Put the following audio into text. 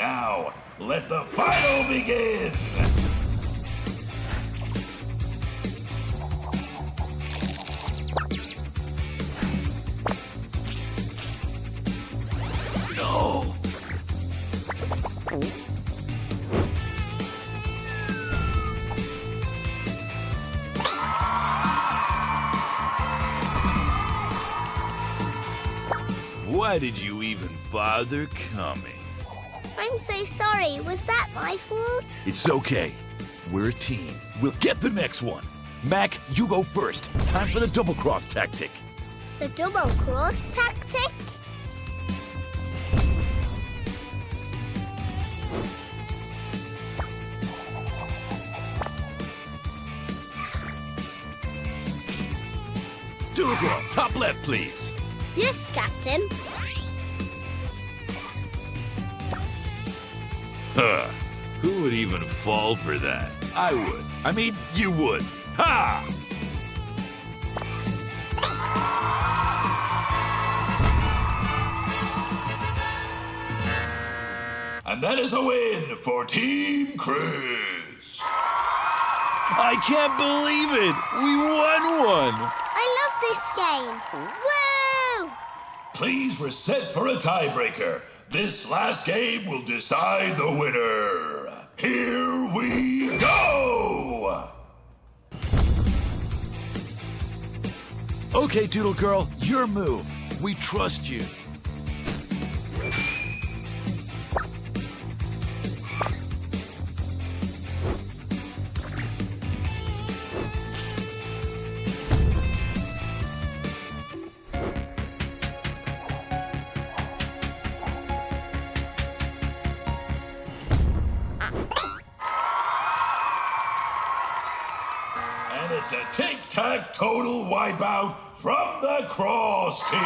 Now, let the final begin! No! Why did you even bother coming? I'm so sorry. Was that my fault? It's okay. We're a team. We'll get the next one. Mac, you go first. Time for the double cross tactic. The double cross tactic? Doodle Girl, top left, please. Yes, Captain. Huh. Who would even fall for that? I would. I mean, you would. Ha! And that is a win for Team Chris. I can't believe it! We won one! I love this game. Woo! Please reset for a tiebreaker. This last game will decide the winner. Here we go! Okay, Doodle Girl, your move. We trust you. And it's a tic-tac-total wipeout from the Cross team.